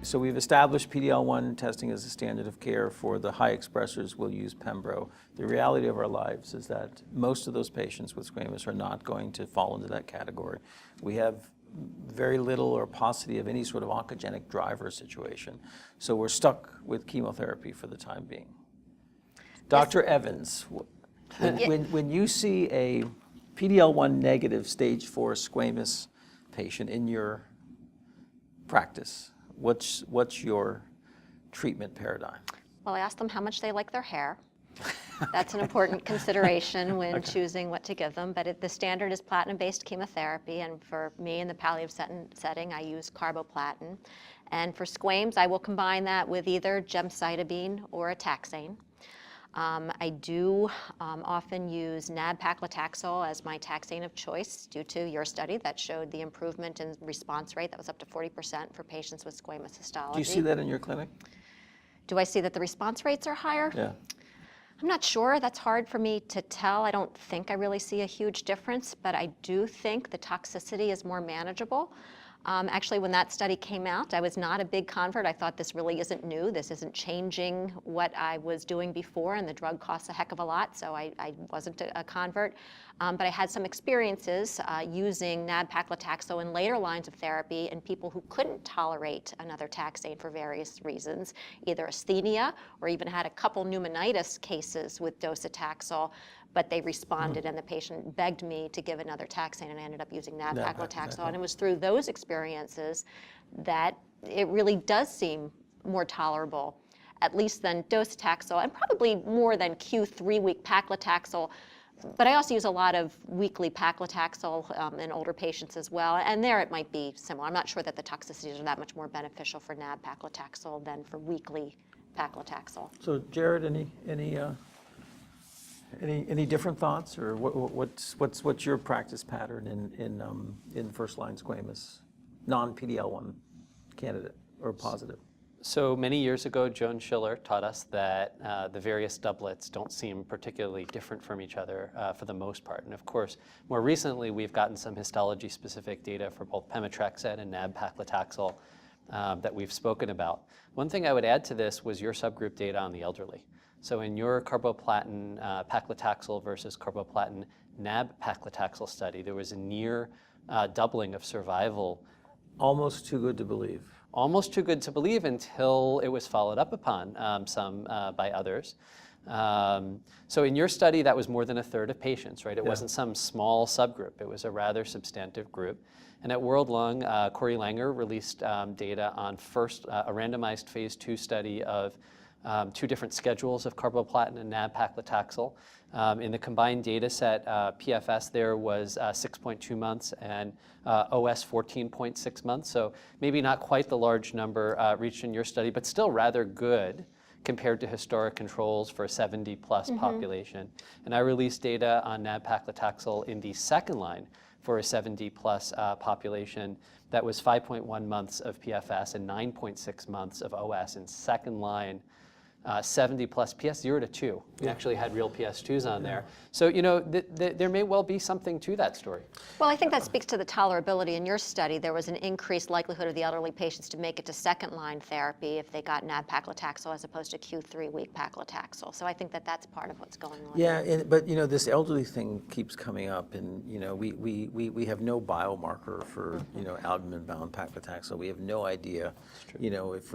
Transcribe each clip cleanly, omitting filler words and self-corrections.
so we've established PD-L1 testing as a standard of care for the high expressors. We'll use Pembro. The reality of our lives is that most of those patients with squamous are not going to fall into that category. We have very little or paucity of any sort of oncogenic driver situation. So we're stuck with chemotherapy for the time being. Dr. Evans, when you see a PD-L1 negative stage 4 squamous patient in your practice, what's your treatment paradigm? Well, I ask them how much they like their hair. That's an important consideration when choosing what to give them. But the standard is platinum-based chemotherapy, and for me in the palliative setting, I use carboplatin. And for squames, I will combine that with either gemcitabine or a taxane. I do often use nab-paclitaxel as my taxane of choice due to your study that showed the improvement in response rate that was up to 40% for patients with squamous histology. Do you see that in your clinic? Do I see that the response rates are higher? Yeah. I'm not sure. That's hard for me to tell. I don't think I really see a huge difference, but I do think the toxicity is more manageable. Actually, when that study came out, I was not a big convert. I thought this really isn't new. This isn't changing what I was doing before, and the drug costs a heck of a lot, so I wasn't a convert. But I had some experiences using nab-paclitaxel in later lines of therapy in people who couldn't tolerate another taxane for various reasons, either asthenia or even had a couple pneumonitis cases with docetaxel, but they responded and the patient begged me to give another taxane, and I ended up using nab-paclitaxel. And it was through those experiences that it really does seem more tolerable, at least than docetaxel, and probably more than Q3-week paclitaxel. But I also use a lot of weekly paclitaxel in older patients as well, and there it might be similar. I'm not sure that the toxicities are that much more beneficial for nab-paclitaxel than for weekly paclitaxel. So Jared, any different thoughts, or what's your practice pattern in first-line squamous, non-PD-L1 candidate or positive? So many years ago, Joan Schiller taught us that the various doublets don't seem particularly different from each other for the most part. And of course, more recently, we've gotten some histology-specific data for both pemetrexed and nab-paclitaxel that we've spoken about. One thing I would add to this was your subgroup data on the elderly. So in your carboplatin paclitaxel versus carboplatin nab-paclitaxel study, there was a near doubling of survival. Almost too good to believe. Almost too good to believe until it was followed up upon by others. So in your study, that was more than a third of patients, right? It wasn't some small subgroup. It was a rather substantive group. And at World Lung, Corey Langer released data on a randomized phase 2 study of 2 different schedules of carboplatin and nab-paclitaxel. In the combined data set, PFS there was 6.2 months and OS 14.6 months. So maybe not quite the large number reached in your study, but still rather good compared to historic controls for a 70-plus population. And I released data on nab-paclitaxel in the second line for a 70-plus population that was 5.1 months of PFS and 9.6 months of OS in second line 70 plus PS 0 to 2. We actually had real PS2s on there. So, you know, there may well be something to that story. Well, I think that speaks to the tolerability. In your study, there was an increased likelihood of the elderly patients to make it to second-line therapy if they got nab-paclitaxel as opposed to Q3-week paclitaxel. So I think that that's part of what's going on. Yeah, but you know, this elderly thing keeps coming up, and you know, we have no biomarker for you know albumin-bound paclitaxel. We have no idea, you know, if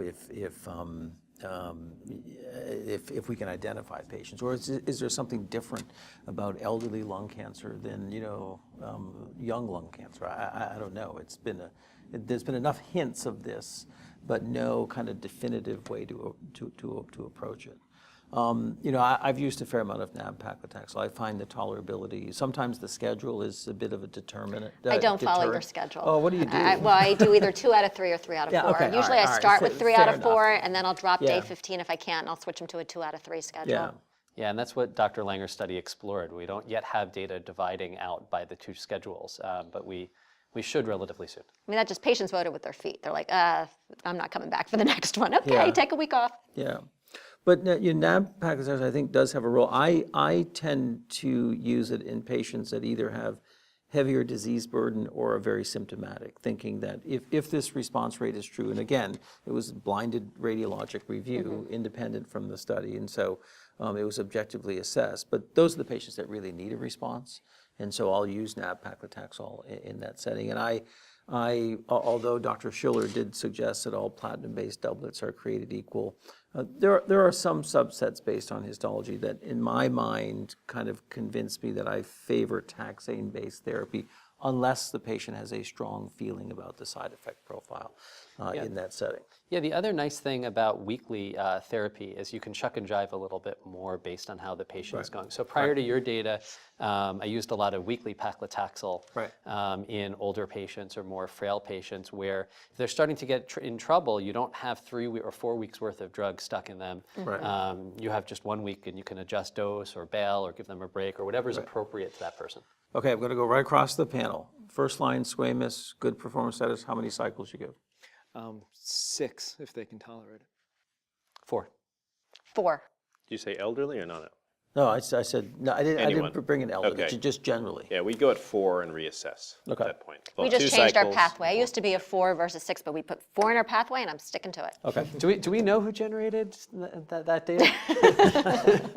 we can identify patients, or is there something different about elderly lung cancer than you know young lung cancer? I don't know. There's been enough hints of this, but no kind of definitive way to approach it. You know, I've used a fair amount of nab-paclitaxel. I find the tolerability, sometimes the schedule is a bit of a determinant. I don't follow your schedule. Oh, what do you do? Well, I do either 2 out of 3 or 3 out of 4. Okay, Usually all I right, start with 3 out of 4, enough. and then I'll drop day 15 if I can't, and I'll switch them to a 2 out of 3 schedule. Yeah, and that's what Dr. Langer's study explored. We don't yet have data dividing out by the 2 schedules, but we should relatively soon. I mean, that just patients voted with their feet. They're like, I'm not coming back for the next one. Okay, take a week off. Yeah. But nab-paclitaxel, I think, does have a role. I tend to use it in patients that either have heavier disease burden or are very symptomatic, thinking that if this response rate is true, and again, it was blinded radiologic review, independent from the study, and so it was objectively assessed. But those are the patients that really need a response, and so I'll use nab-paclitaxel in that setting. And although Dr. Schiller did suggest that all platinum-based doublets are created equal, there are some subsets based on histology that, in my mind, kind of convinced me that I favor taxane-based therapy unless the patient has a strong feeling about the side effect profile in that setting. Yeah, the other nice thing about weekly therapy is you can shuck and jive a little bit more based on how the patient is going. So prior to your data, I used a lot of weekly paclitaxel in older patients or more frail patients where if they're starting to get in trouble, you don't have 3 or 4 weeks worth of drugs stuck in them. You have just 1 week and you can adjust dose or bail or give them a break or whatever is appropriate to that person. Okay, I'm going to go right across the panel. First line squamous, good performance status, how many cycles you give? 6, if they can tolerate it. 4. 4. Did you say elderly or not? No, I said, no, I Anyone. didn't bring an elderly, Okay. just generally. Yeah, we go at 4 and reassess at that point. We Well, just 2 changed our cycles. pathway. I used to be a 4 versus 6, but we put 4 in our pathway, and I'm sticking to it. Okay. Do we know who generated that data?